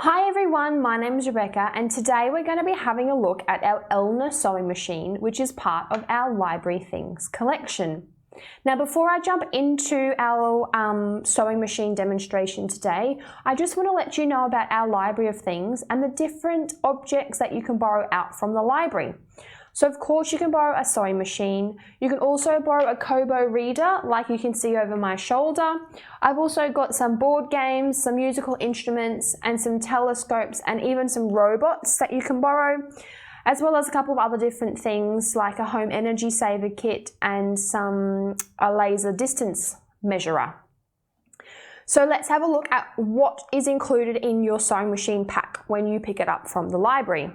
Hi everyone, my name is Rebecca and today we're going to be having a look at our Elna sewing machine, which is part of our Library Things collection. Now before I jump into our sewing machine demonstration today, I just want to let you know about our Library of Things and the different objects that you can borrow out from the library. So of course you can borrow a sewing machine. You can also borrow a Kobo reader like you can see over my shoulder. I've also got some board games, some musical instruments and some telescopes and even some robots that you can borrow, as well as a couple of other different things like a home energy saver kit and a laser distance measurer. So let's have a look at what is included in your sewing machine pack when you pick it up from the library.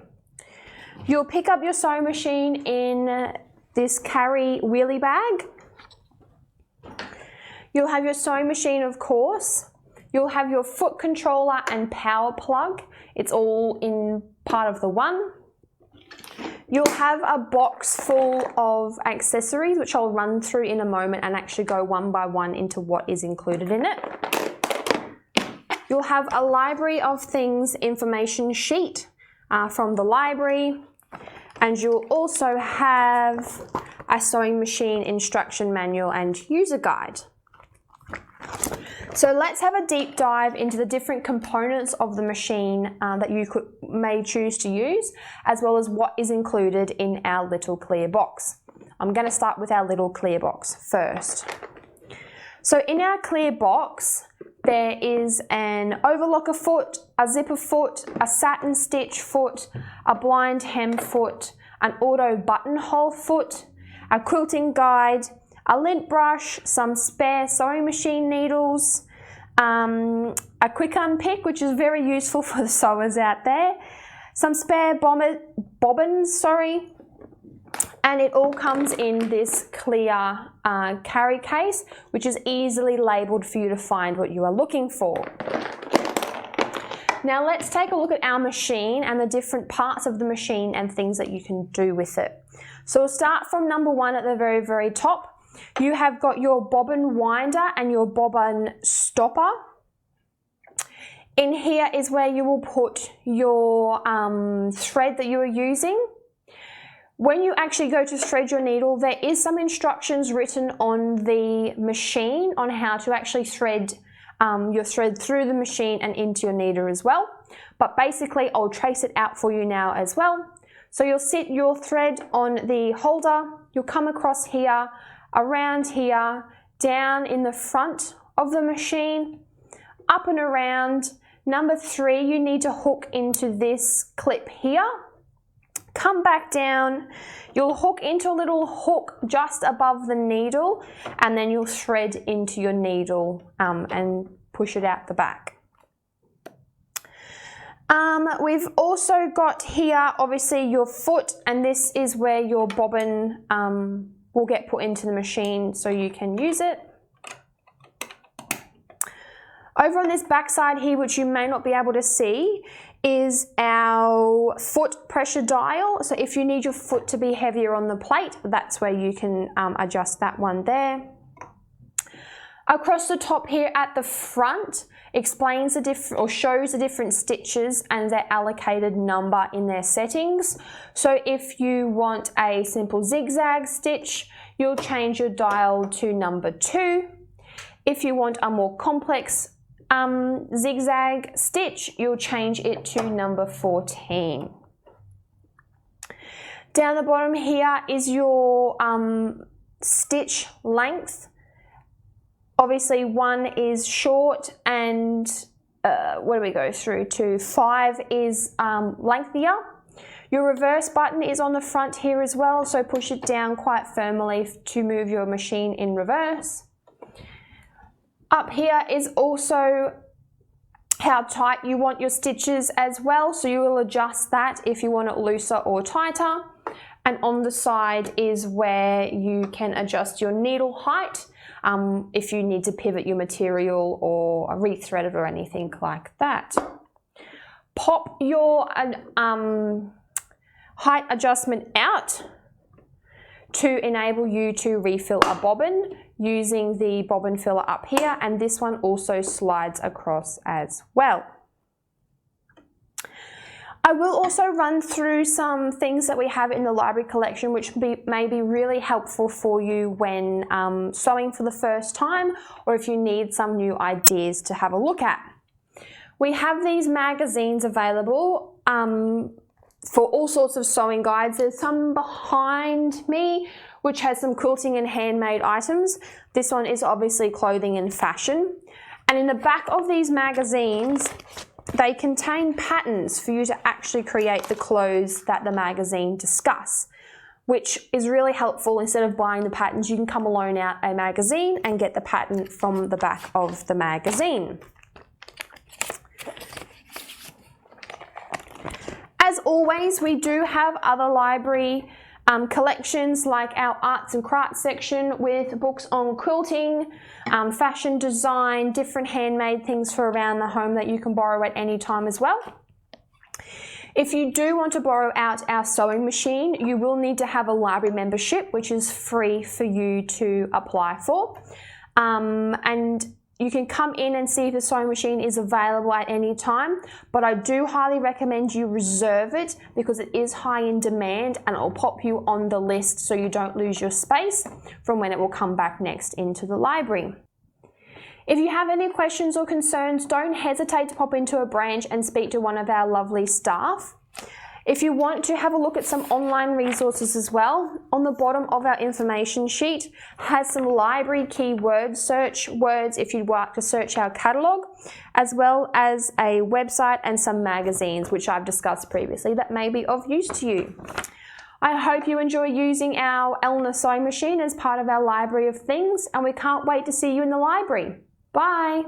You'll pick up your sewing machine in this carry wheelie bag. You'll have your sewing machine, of course. You'll have your foot controller and power plug. It's all in part of the one. You'll have a box full of accessories, which I'll run through in a moment and actually go one by one into what is included in it. You'll have a Library of Things information sheet from the library, and you'll also have a sewing machine instruction manual and user guide. So let's have a deep dive into the different components of the machine that you may choose to use, as well as what is included in our little clear box. I'm going to start with our little clear box first. So in our clear box, there is an overlocker foot, a zipper foot, a satin stitch foot, a blind hem foot, an auto buttonhole foot, a quilting guide, a lint brush, some spare sewing machine needles, a quick unpick, which is very useful for the sewers out there, some spare bobbins, and it all comes in this clear carry case, which is easily labelled for you to find what you are looking for. Now let's take a look at our machine and the different parts of the machine and things that you can do with it. So we'll start from number one at the very, very top. You have got your bobbin winder and your bobbin stopper. In here is where you will put your thread that you are using. When you actually go to thread your needle, there is some instructions written on the machine on how to actually thread your thread through the machine and into your needle as well. But basically, I'll trace it out for you now as well. So you'll sit your thread on the holder, you'll come across here, around here, down in the front of the machine, up and around. Number 3, you need to hook into this clip here. Come back down, you'll hook into a little hook just above the needle, and then you'll thread into your needle and push it out the back. We've also got here obviously your foot, and this is where your bobbin will get put into the machine so you can use it. Over on this back side here, which you may not be able to see, is our foot pressure dial. So if you need your foot to be heavier on the plate, that's where you can adjust that one there. Across the top here at the front explains shows the different stitches and their allocated number in their settings. So if you want a simple zigzag stitch, you'll change your dial to number 2. If you want a more complex zigzag stitch, you'll change it to number 14. Down the bottom here is your stitch length. Obviously 1 is short and what do we go through to 5 is lengthier. Your reverse button is on the front here as well, so push it down quite firmly to move your machine in reverse. Up here is also how tight you want your stitches as well, so you will adjust that if you want it looser or tighter. And on the side is where you can adjust your needle height if you need to pivot your material or rethread it or anything like that. Pop your height adjustment out to enable you to refill a bobbin using the bobbin filler up here, and this one also slides across as well. I will also run through some things that we have in the library collection which may be really helpful for you when sewing for the first time, or if you need some new ideas to have a look at. We have these magazines available for all sorts of sewing guides. There's some behind me which has some quilting and handmade items. This one is obviously clothing and fashion. And in the back of these magazines, they contain patterns for you to actually create the clothes that the magazine discuss, which is really helpful. Instead of buying the patterns, you can come alone out a magazine and get the pattern from the back of the magazine. As always, we do have other library collections like our arts and crafts section with books on quilting, fashion design, different handmade things for around the home that you can borrow at any time as well. If you do want to borrow out our sewing machine, you will need to have a library membership, which is free for you to apply for. And you can come in and see if the sewing machine is available at any time, but I do highly recommend you reserve it because it is high in demand, and it will pop you on the list so you don't lose your space from when it will come back next into the library. If you have any questions or concerns, don't hesitate to pop into a branch and speak to one of our lovely staff. If you want to have a look at some online resources as well, on the bottom of our information sheet has some library keyword search words if you'd like to search our catalogue, as well as a website and some magazines which I've discussed previously that may be of use to you. I hope you enjoy using our Eleanor sewing machine as part of our library of things, and we can't wait to see you in the library. Bye!